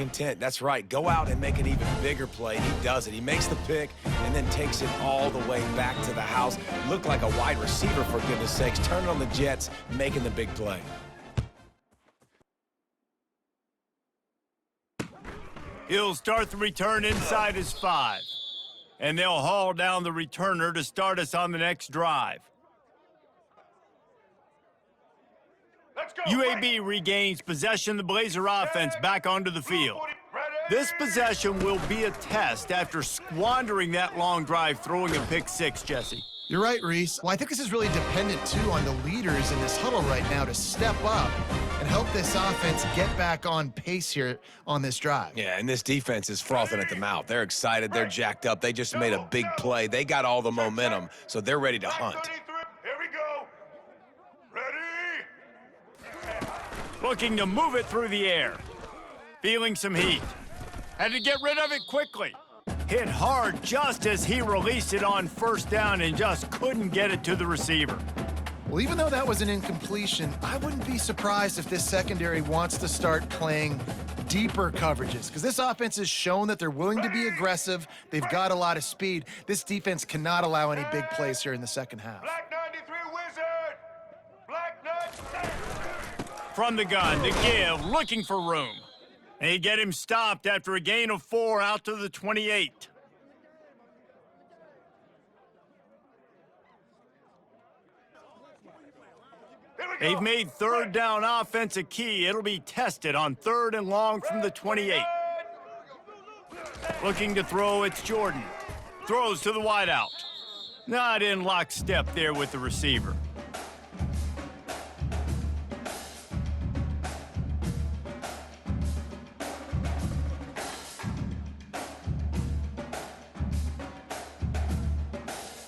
Intent, that's right. Go out and make an even bigger play. He does it. He makes the pick and then takes it all the way back to the house. Looked like a wide receiver, for goodness sakes. Turning on the Jets, making the big play. He'll start the return inside his 5. And they'll haul down the returner to start us on the next drive. UAB regains possession of the Blazer offense back onto the field. This possession will be a test after squandering that long drive throwing a pick 6, Jesse. You're right, Reese. Well, I think this is really dependent, too, on the leaders in this huddle right now to step up and help this offense get back on pace here on this drive. Yeah, and this defense is frothing at the mouth. They're excited. They're jacked up. They just made a big play. They got all the momentum, so they're ready to hunt. Here we go. Ready? Looking to move it through the air. Feeling some heat. Had to get rid of it quickly. Hit hard just as he released it on first down and just couldn't get it to the receiver. Well, even though that was an incompletion, I wouldn't be surprised if this secondary wants to start playing deeper coverages, because this offense has shown that they're willing to be aggressive. They've got a lot of speed. This defense cannot allow any big plays here in the second half. Black 93 Wizard. Black 93. From the gun to give, looking for room. They get him stopped after a gain of 4 out to the 28. They've made third down offense a key. It'll be tested on 3rd and long from the 28. Looking to throw, it's Jordan. Throws to the wideout. Not in lockstep there with the receiver.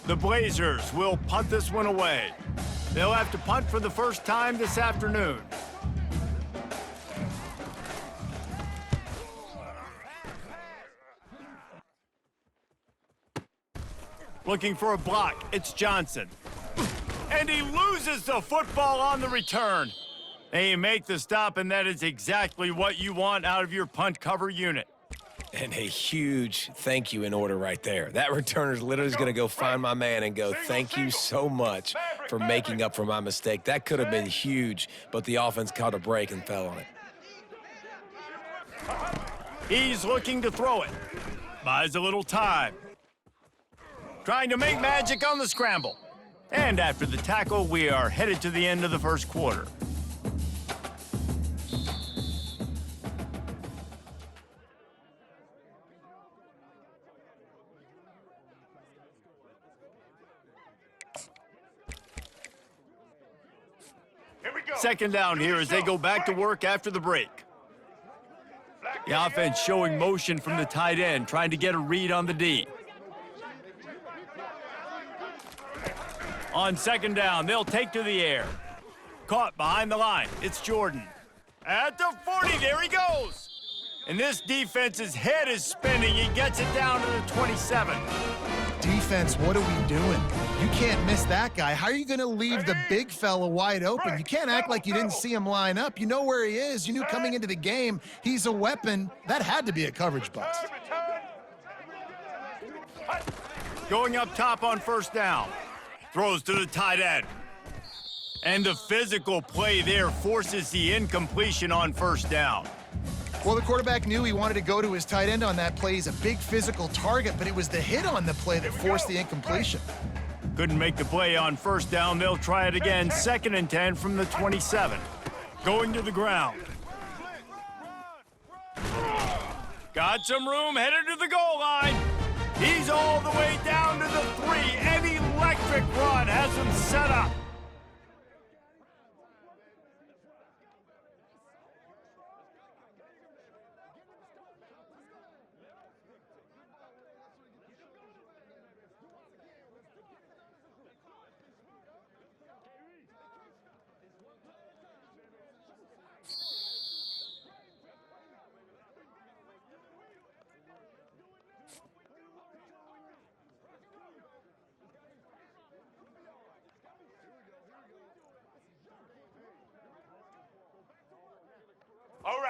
The Blazers will punt this one away. They'll have to punt for the first time this afternoon. Looking for a block, it's Johnson. And he loses the football on the return. They make the stop, and that is exactly what you want out of your punt cover unit. And a huge thank you in order right there. That returner is literally going to go find my man and go, thank you so much for making up for my mistake. That could have been huge, but the offense caught a break and fell on it. He's looking to throw it. Buys a little time. Trying to make magic on the scramble. And after the tackle, we are headed to the end of the first quarter. Second down here as they go back to work after the break. The offense showing motion from the tight end, trying to get a read on the D. On second down, they'll take to the air. Caught behind the line, it's Jordan. At the 40, there he goes. And this defense's head is spinning. He gets it down to the 27. Defense, what are we doing? You can't miss that guy. How are you going to leave the big fella wide open? You can't act like you didn't see him line up. You know where he is. You knew coming into the game he's a weapon. That had to be a coverage bust. Going up top on first down. Throws to the tight end. And the physical play there forces the incompletion on first down. Well, the quarterback knew he wanted to go to his tight end on that play. He's a big physical target, but it was the hit on the play that forced the incompletion. Couldn't make the play on first down. They'll try it again. 2nd and 10 from the 27. Going to the ground. Got some room, headed to the goal line. He's all the way down to the 3. An electric run has him set up.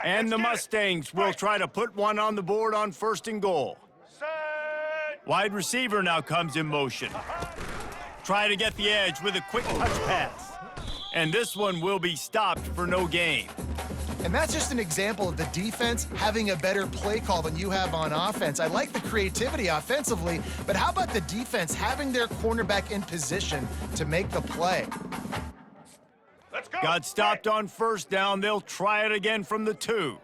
And the Let's get it. Mustangs will try to put one on the board on 1st and goal. Set. Wide receiver now comes in motion. Try to get the edge with a quick touch pass. And this one will be stopped for no gain. And that's just an example of the defense having a better play call than you have on offense. I like the creativity offensively, but how about the defense having their cornerback in position to make the play? Let's go. Got stopped on 1st down. They'll try it again from the 2.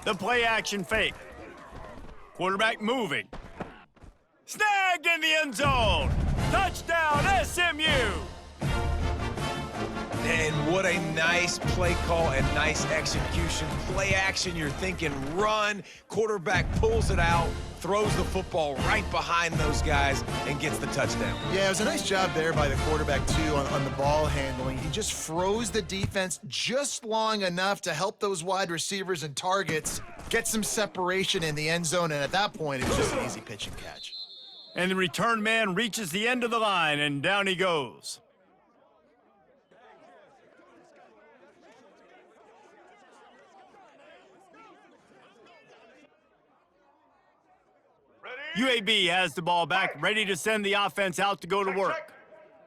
The play action fake. Quarterback moving. Snagged in the end zone. Touchdown, SMU. And what a nice play call and nice execution. Play action, you're thinking run. Quarterback pulls it out, throws the football right behind those guys, and gets the touchdown. Yeah, it was a nice job there by the quarterback, too, on the ball handling. He just froze the defense just long enough to help those wide receivers and targets get some separation in the end zone, and at that point, it was just an easy pitch and catch. And the return man reaches the end of the line, and down he goes. Ready? UAB has the ball back, ready to send the offense out to go to work.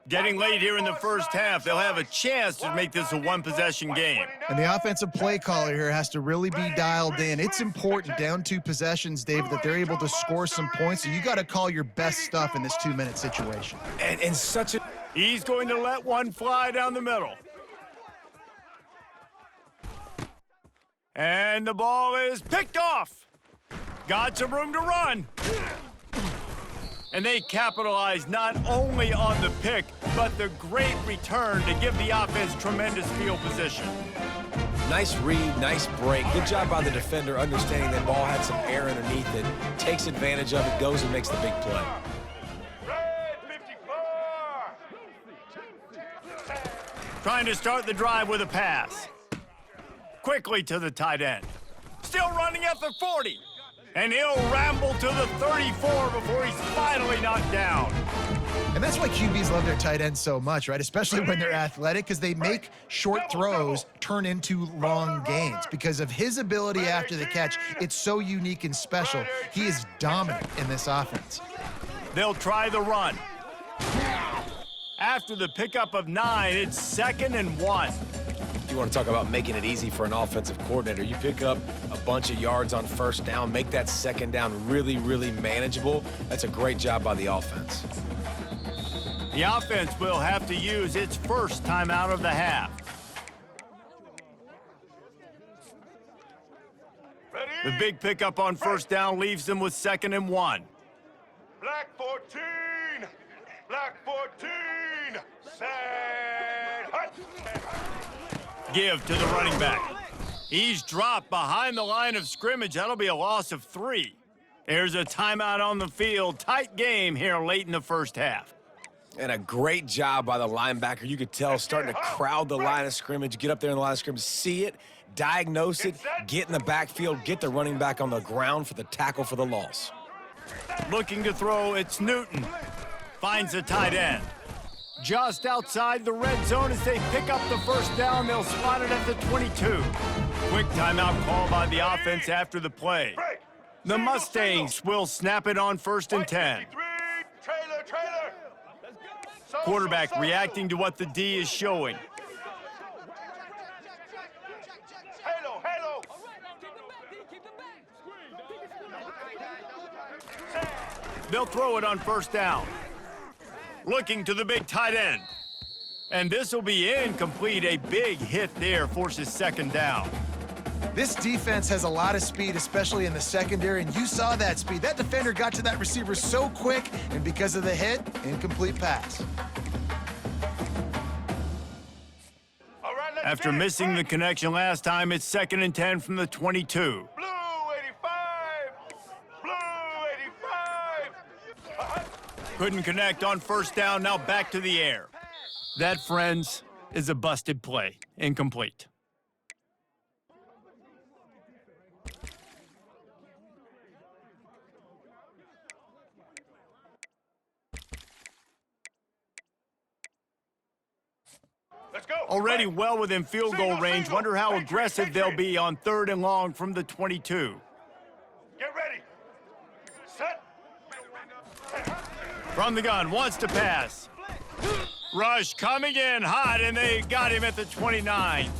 Getting late here in the first half, they'll have a chance to make this a one-possession game. And the offensive play caller here has to really be dialed in. It's important down 2 possessions, David, that they're able to score some points. So you got to call your best stuff in this 2-minute situation. And such a... He's going to let one fly down the middle. And the ball is picked off. Got some room to run. And they capitalize not only on the pick, but the great return to give the offense tremendous field position. Nice read, nice break. Good job by the defender understanding that ball had some air underneath it, takes advantage of it, goes and makes the big play. Red 54. Trying to start the drive with a pass. Quickly to the tight end. Still running at the 40. And he'll ramble to the 34 before he's finally knocked down. And that's why QBs love their tight ends so much, right? Especially when they're athletic, because they make short throws turn into long gains. Because of his ability after the catch, it's so unique and special. He is dominant in this offense. They'll try the run. After the pickup of 9, it's 2nd and 1. You want to talk about making it easy for an offensive coordinator. You pick up a bunch of yards on 1st down, make that 2nd down really, really manageable. That's a great job by the offense. The offense will have to use its first timeout of the half. Ready? The big pickup on 1st down leaves them with 2nd and 1. Black 14. Black 14. Set. Hut. Give to the running back. He's dropped behind the line of scrimmage. That'll be a loss of 3. There's a timeout on the field. Tight game here late in the first half. And a great job by the linebacker. You could tell starting to crowd the line of scrimmage, get up there in the line of scrimmage, see it, diagnose it, get in the backfield, get the running back on the ground for the tackle for the loss. Looking to throw, it's Newton. Finds the tight end. Just outside the red zone as they pick up the 1st down. They'll spot it at the 22. Quick timeout call by the offense after the play. Break. The Mustangs will snap it on 1st and 10. 53. Trailer. Quarterback reacting to what the D is showing. Halo. They'll throw it on 1st down. Looking to the big tight end. And this will be incomplete. A big hit there forces 2nd down. This defense has a lot of speed, especially in the secondary, and you saw that speed. That defender got to that receiver so quick, and because of the hit, incomplete pass. All right, let's After get it. missing the Break. connection last time, it's 2nd and 10 from the 22. Blue 85. Blue 85. Couldn't connect on 1st down, now back to the air. That, friends, is a busted play. Incomplete. Let's go. Already well within field goal range. Wonder how aggressive they'll be on 3rd and long from the 22. Get ready. Set. From the gun, wants to pass. Rush coming in hot, and they got him at the 29.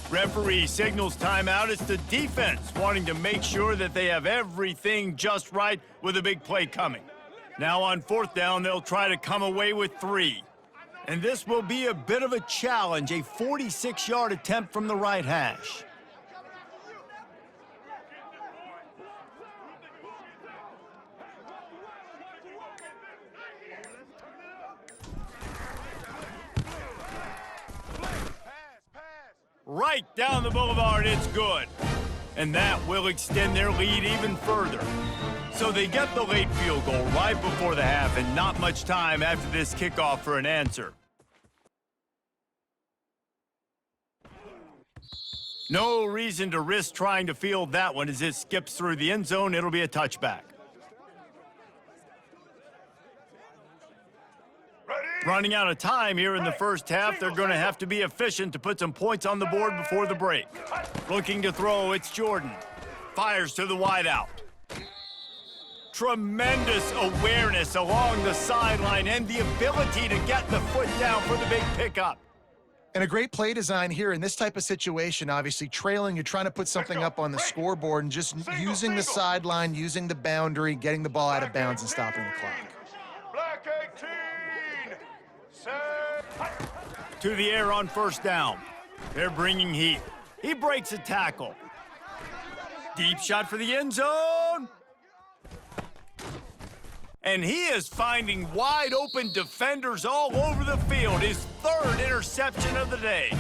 Referee signals timeout. It's the defense wanting to make sure that they have everything just right with a big play coming. Now on 4th down, they'll try to come away with 3. And this will be a bit of a challenge, a 46-yard attempt from the right hash. Right down the boulevard, it's good. And that will extend their lead even further. So they get the late field goal right before the half, and not much time after this kickoff for an answer. No reason to risk trying to field that one. As it skips through the end zone, it'll be a touchback. Running out of time here in the first half, they're going to have to be efficient to put some points on the board before the break. Looking to throw, it's Jordan. Fires to the wideout. Tremendous awareness along the sideline and the ability to get the foot down for the big pickup. And a great play design here in this type of situation. Obviously, trailing, you're trying to put something up on the scoreboard and just using the sideline, using the boundary, getting the ball out of bounds and stopping the clock. Black 18. Set. To the air on 1st down. They're bringing heat. He breaks a tackle. Deep shot for the end zone. And he is finding wide open defenders all over the field. His 3rd interception of the day.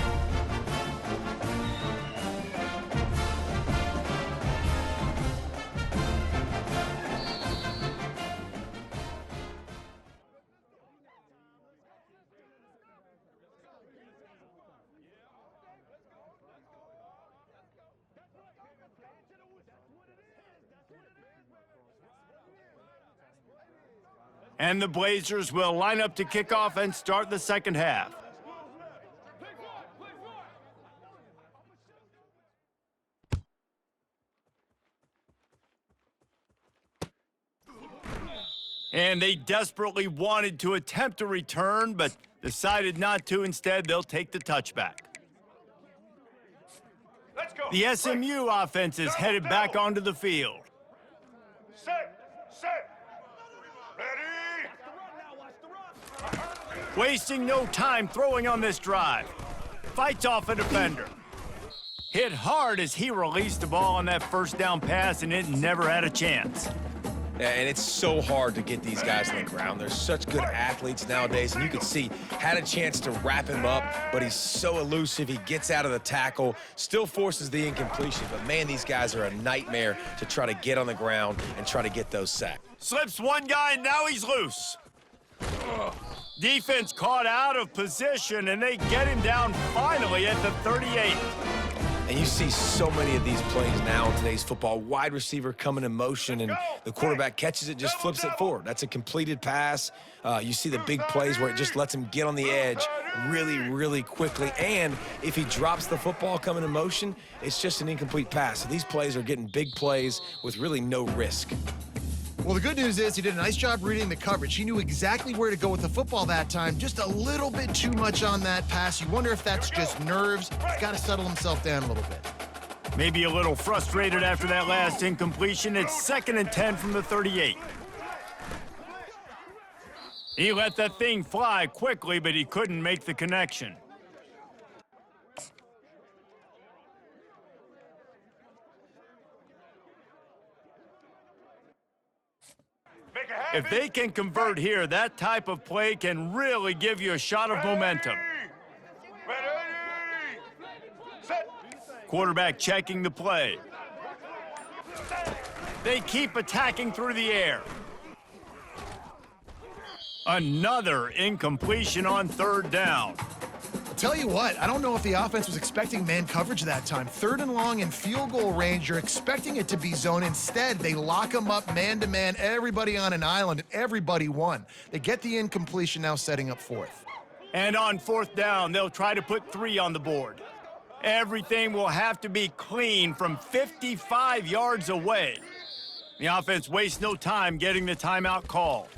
And the Blazers will line up to kick off and start the second half. And they desperately wanted to attempt a return, but decided not to. Instead, they'll take the touchback. Let's go. The SMU offense is headed back onto the field. Set. Set. Ready. Wasting no time throwing on this drive. Fights off a defender. Hit hard as he released the ball on that 1st down pass, and it never had a chance. Yeah, and it's so hard to get these guys on the ground. They're such good athletes nowadays, and you can see had a chance to wrap him up, but he's so elusive. He gets out of the tackle, still forces the incompletion. But, man, these guys are a nightmare to try to get on the ground and try to get those sacks. Slips one guy, and now he's loose. Defense caught out of position, and they get him down finally at the 38. And you see so many of these plays now in today's football. Wide receiver coming in motion, and the quarterback catches it, just flips it forward. That's a completed pass. You see the big plays where it just lets him get on the edge really, really quickly. And if he drops the football coming in motion, it's just an incomplete pass. So these plays are getting big plays with really no risk. Well, the good news is he did a nice job reading the coverage. He knew exactly where to go with the football that time. Just a little bit too much on that pass. You wonder if that's just nerves. He's got to settle himself down a little bit. Maybe a little frustrated after that last incompletion. It's 2nd and 10 from the 38. He let that thing fly quickly, but he couldn't make the connection. If they can convert here, that type of play can really give you a shot of momentum. Ready. Set. Quarterback checking the play. They keep attacking through the air. Another incompletion on 3rd down. Tell you what, I don't know if the offense was expecting man coverage that time. 3rd and long in field goal range, you're expecting it to be zone. Instead, they lock them up man-to-man, everybody on an island, and everybody won. They get the incompletion, now setting up 4th. And on fourth down, they'll try to put 3 on the board. Everything will have to be clean from 55 yards away. The offense wastes no time getting the timeout called.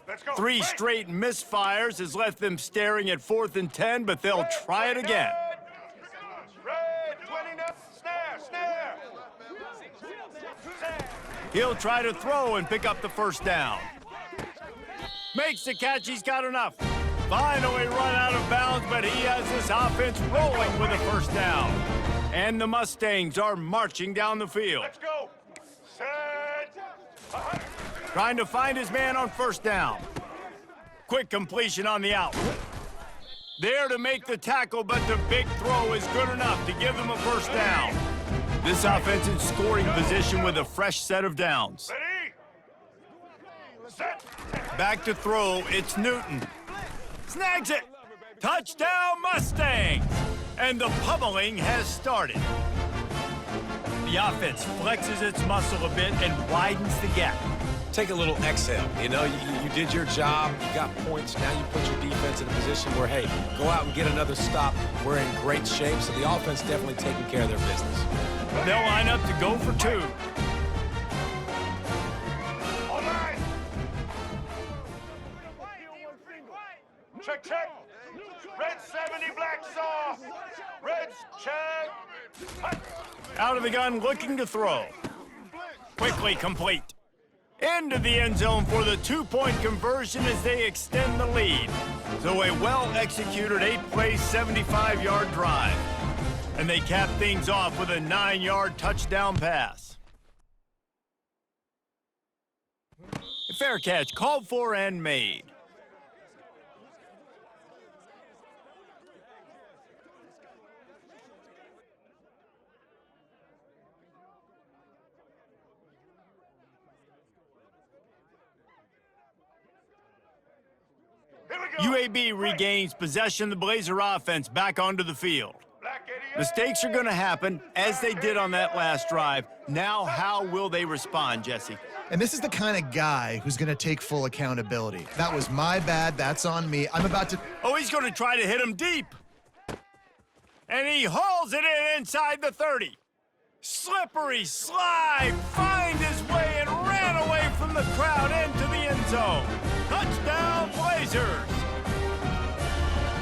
Let's go. 3 Red. straight misfires has left them staring at 4th and 10, but they'll try it again. Red 29. Snare. He'll try to throw and pick up the first down. Makes the catch, he's got enough. Finally run out of bounds, but he has this offense rolling with a first down. And the Mustangs are marching down the field. Let's go. Set. Trying to find his man on first down. Quick completion on the out. There to make the tackle, but the big throw is good enough to give them a first down. This offense in scoring position with a fresh set of downs. Ready. Set. Back to throw, it's Newton. Snags it! Touchdown Mustangs! And the pummeling has started. The offense flexes its muscle a bit and widens the gap. Take a little exhale. You know, you did your job, you got points, now you put your defense in a position where, hey, go out and get another stop. We're in great shape, so the offense definitely taking care of their business. They'll line up to go for 2. All right. Check. Red 70, black saw. Reds check. Out of the gun, looking to throw. Quickly complete. Into the end zone for the 2-point conversion as they extend the lead. So a well-executed 8-play, 75-yard drive. And they cap things off with a 9-yard touchdown pass. A fair catch called for and made. Here we go. UAB regains possession of the Blazer offense back onto the field. Black 88. Mistakes are going to happen, as they did on that last drive. Now, how will they respond, Jesse? And this is the kind of guy who's going to take full accountability. That was my bad. That's on me. I'm about to... Oh, he's going to try to hit him deep. And he hauls it in inside the 30. Slippery slide, find his way and ran away from the crowd into the end zone. Touchdown, Blazers.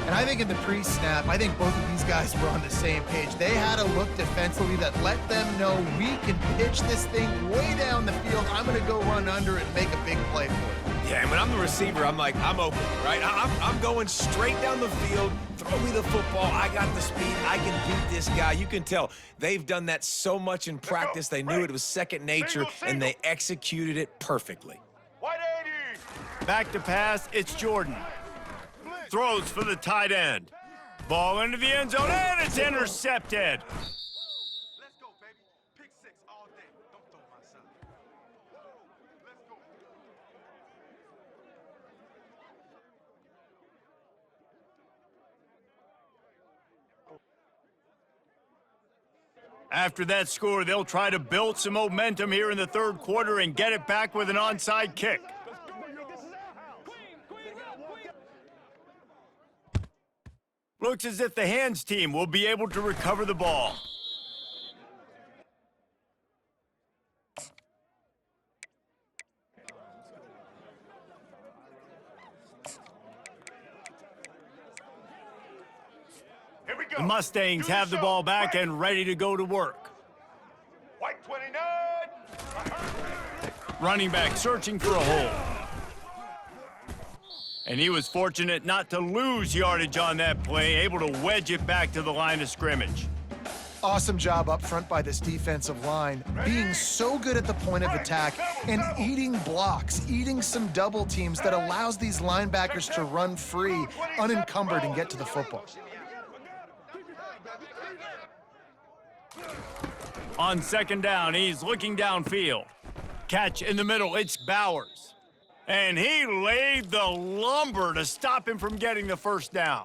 And I think in the pre-snap, I think both of these guys were on the same page. They had a look defensively that let them know we can pitch this thing way down the field. I'm going to go run under it and make a big play for it. Yeah, and when I'm the receiver, I'm like, I'm open, right? I'm going straight down the field. Throw me the football. I got the speed. I can beat this guy. You can tell they've done that so much in practice. They knew it was second nature, and they executed it perfectly. White 80. Back to pass, it's Jordan. Throws for the tight end. Ball into the end zone, and it's intercepted. Let's go, baby. Pick 6 all day. Don't throw my son. Let's go. After that score, they'll try to build some momentum here in the third quarter and get it back with an onside kick. Looks as if the hands team will be able to recover the ball. Here we go. The Mustangs Do have the show. ball back White. and ready to go to work. White 29. Running back searching for a hole. And he was fortunate not to lose yardage on that play, able to wedge it back to the line of scrimmage. Awesome job up front by this defensive line, being so good at the point of attack and eating blocks, eating some double teams that allows these linebackers to run free, unencumbered, and get to the football. On second down, he's looking downfield. Catch in the middle, it's Bowers. And he laid the lumber to stop him from getting the first down.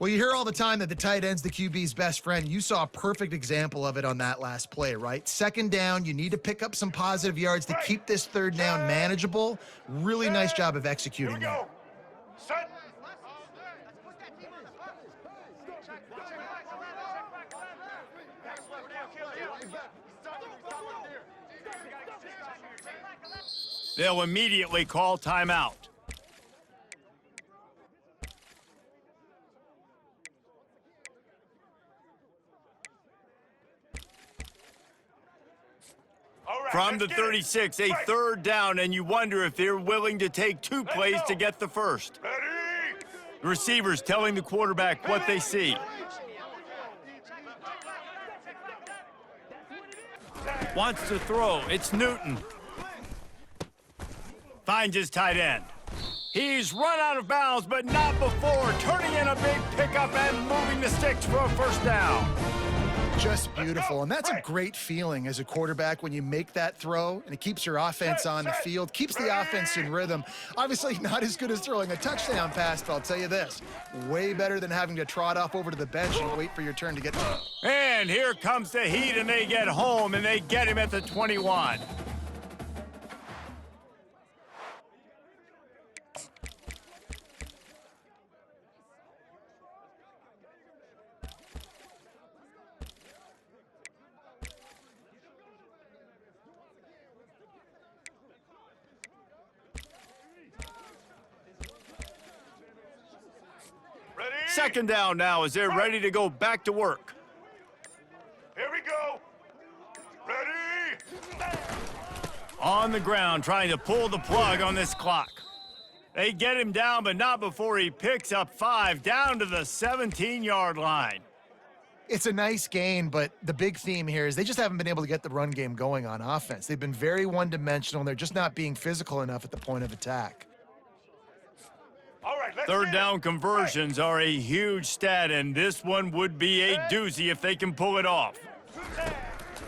Well, you hear all the time that the tight end's the QB's best friend. You saw a perfect example of it on that last play, right? Second down, you need to pick up some positive yards to keep this third down manageable. Really nice job of executing that. Set. They'll immediately call timeout. From the 36, a third down, and you wonder if they're willing to take two plays to get the first. Ready? The receivers telling the quarterback what they see. Wants to throw. It's Newton. Finds his tight end. He's run out of bounds, but not before turning in a big pickup and moving the sticks for a first down. Just beautiful. And that's a great feeling as a quarterback when you make that throw and it keeps your offense on the field, keeps the offense in rhythm. Obviously not as good as throwing a touchdown pass, but I'll tell you this, way better than having to trot off over to the bench and wait for your turn to get to. And here comes the heat, and they get home, and they get him at the 21. Ready? Second down now as they're ready to go back to work. Here we go. Ready? On the ground, trying to pull the plug on this clock. They get him down, but not before he picks up 5 down to the 17-yard line. It's a nice gain, but the big theme here is they just haven't been able to get the run game going on offense. They've been very one-dimensional, and they're just not being physical enough at the point of attack. All right, let's Third get down it. conversions are a huge stat, and this one would be a doozy if they can pull it off.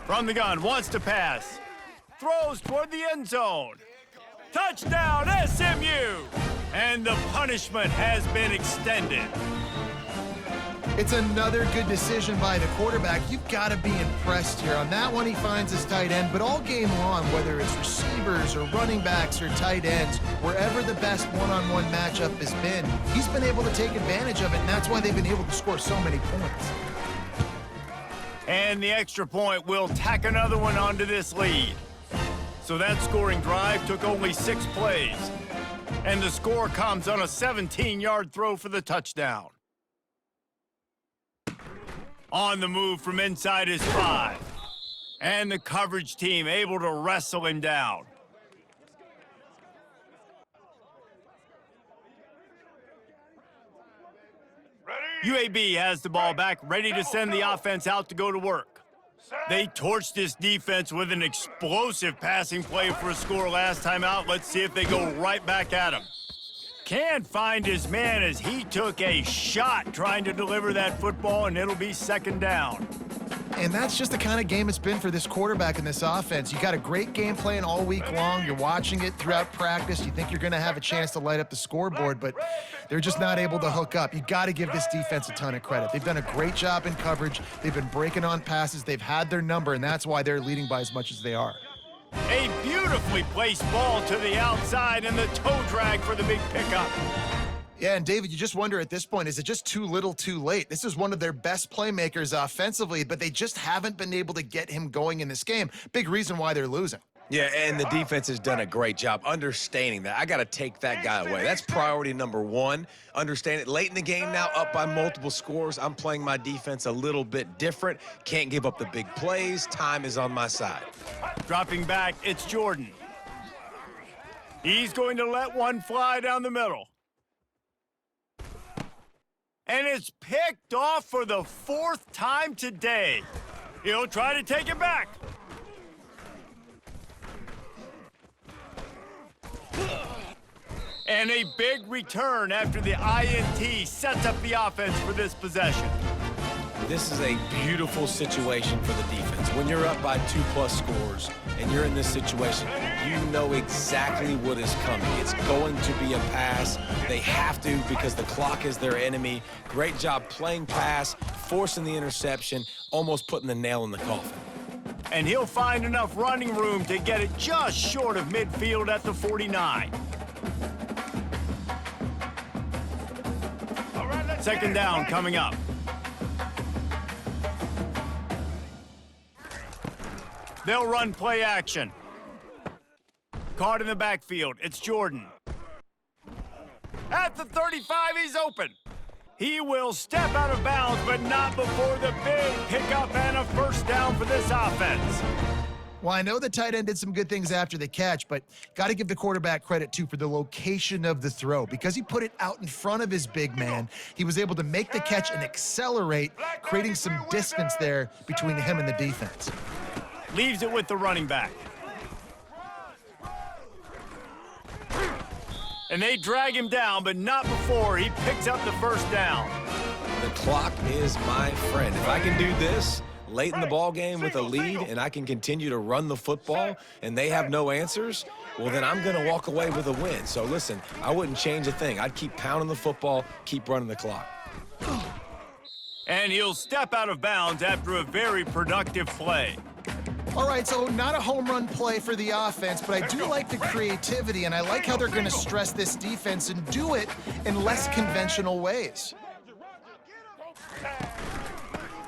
From the gun, wants to pass. Throws toward the end zone. Touchdown, SMU! And the punishment has been extended. It's another good decision by the quarterback. You've got to be impressed here. On that one, he finds his tight end, but all game long, whether it's receivers or running backs or tight ends, wherever the best one-on-one matchup has been, he's been able to take advantage of it, and that's why they've been able to score so many points. And the extra point will tack another one onto this lead. So that scoring drive took only 6 plays. And the score comes on a 17-yard throw for the touchdown. On the move from inside his 5. And the coverage team able to wrestle him down. Ready? UAB has the ball back, ready to send the offense out to go to work. They torched this defense with an explosive passing play for a score last time out. Let's see if they go right back at him. Can't find his man as he took a shot trying to deliver that football, and it'll be second down. And that's just the kind of game it's been for this quarterback in this offense. You got a great game plan all week long. You're watching it throughout practice. You think you're going to have a chance to light up the scoreboard, but they're just not able to hook up. You got to give this defense a ton of credit. They've done a great job in coverage. They've been breaking on passes. They've had their number, and that's why they're leading by as much as they are. A beautifully placed ball to the outside, and the toe drag for the big pickup. Yeah, and David, you just wonder at this point, is it just too little too late? This is one of their best playmakers offensively, but they just haven't been able to get him going in this game. Big reason why they're losing. Yeah, and the defense has done a great job understanding that. I got to take that guy away. That's priority number 1. Understand it. Late in the game now, up by multiple scores. I'm playing my defense a little bit different. Can't give up the big plays. Time is on my side. Dropping back, it's Jordan. He's going to let one fly down the middle. And it's picked off for the 4th time today. He'll try to take it back. And a big return after the INT sets up the offense for this possession. This is a beautiful situation for the defense. When you're up by 2+ scores and you're in this situation, you know exactly what is coming. It's going to be a pass. They have to because the clock is their enemy. Great job playing pass, forcing the interception, almost putting the nail in the coffin. And he'll find enough running room to get it just short of midfield at the 49. Second down coming up. They'll run play action. Caught in the backfield. It's Jordan. At the 35, he's open. He will step out of bounds, but not before the big pickup and a first down for this offense. Well, I know the tight end did some good things after the catch, but got to give the quarterback credit, too, for the location of the throw. Because he put it out in front of his big man, he was able to make the catch and accelerate, creating some distance there between him and the defense. Leaves it with the running back. And they drag him down, but not before he picks up the first down. The clock is my friend. If I can do this late in the ball game with a lead and I can continue to run the football and they have no answers, well, then I'm going to walk away with a win. So listen, I wouldn't change a thing. I'd keep pounding the football, keep running the clock. And he'll step out of bounds after a very productive play. All right, so not a home run play for the offense, but I do like the creativity, and I like how they're going to stress this defense and do it in less conventional ways.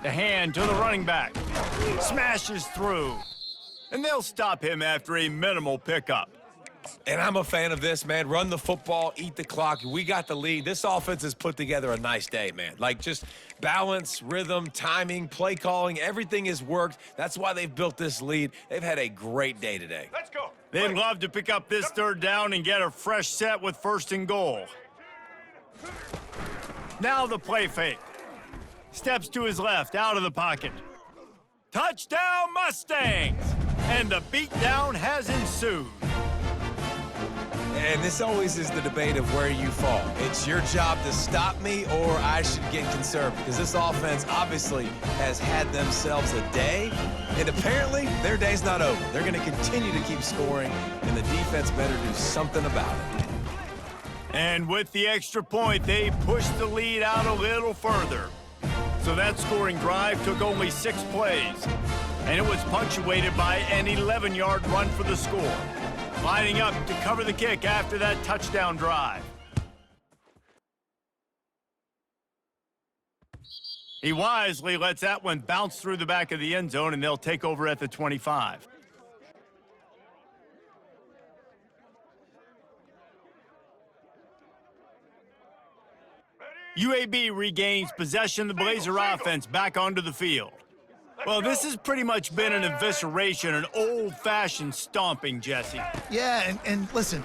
The hand to the running back. Smashes through. And they'll stop him after a minimal pickup. And I'm a fan of this, man. Run the football, eat the clock. We got the lead. This offense has put together a nice day, man. Like, just balance, rhythm, timing, play calling, everything has worked. That's why they've built this lead. They've had a great day today. Let's go. They'd love to pick up this third down and get a fresh set with first and goal. Now the play fake. Steps to his left, out of the pocket. Touchdown, Mustangs! And the beatdown has ensued. And this always is the debate of where you fall. It's your job to stop me or I should get conservative because this offense obviously has had themselves a day, and apparently their day's not over. They're going to continue to keep scoring, and the defense better do something about it. And with the extra point, they pushed the lead out a little further. So that scoring drive took only 6 plays, and it was punctuated by an 11-yard run for the score. Lining up to cover the kick after that touchdown drive. He wisely lets that one bounce through the back of the end zone, and they'll take over at the 25. UAB regains possession of the Blazer offense back onto the field. Well, this has pretty much been an evisceration, an old-fashioned stomping, Jesse. Yeah, and listen,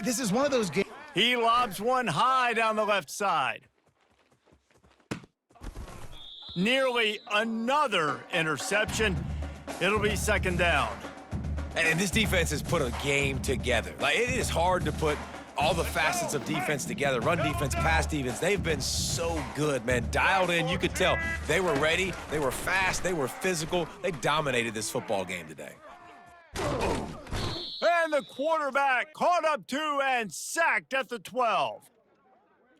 this is one of those games. He lobs one high down the left side. Nearly another interception. It'll be second down. And this defense has put a game together. Like, it is hard to put all the facets of defense together. Run defense, pass defense. They've been so good, man. Dialed in. You could tell they were ready. They were fast. They were physical. They dominated this football game today. And the quarterback caught up to and sacked at the 12.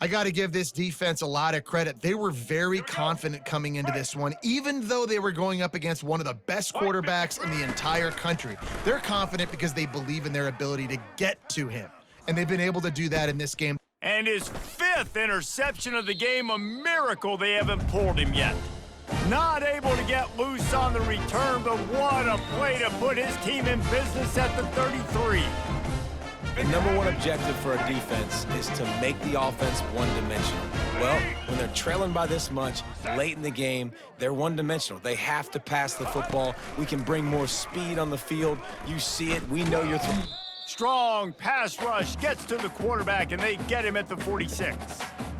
I got to give this defense a lot of credit. They were very confident coming into this one, even though they were going up against one of the best quarterbacks in the entire country. They're confident because they believe in their ability to get to him. And they've been able to do that in this game. And his 5th interception of the game, a miracle they haven't pulled him yet. Not able to get loose on the return, but what a play to put his team in business at the 33. The number one objective for a defense is to make the offense one-dimensional. Well, when they're trailing by this much late in the game, they're one-dimensional. They have to pass the football. We can bring more speed on the field. You see it. We know you're through. Strong pass rush gets to the quarterback, and they get him at the 46.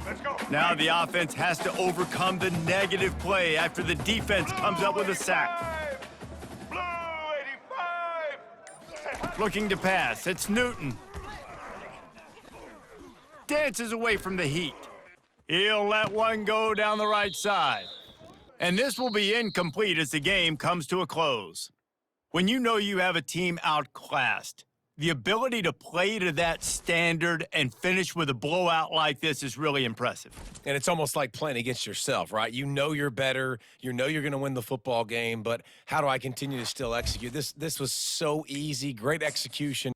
Let's go. Now the offense has to overcome the negative play after the defense comes up with a sack. Blue 85. Looking to pass, it's Newton. Dances away from the heat. He'll let one go down the right side. And this will be incomplete as the game comes to a close. When you know you have a team outclassed, The ability to play to that standard and finish with a blowout like this is really impressive. And it's almost like playing against yourself, right? You know you're better. You know you're going to win the football game, but how do I continue to still execute? This was so easy. Great execution.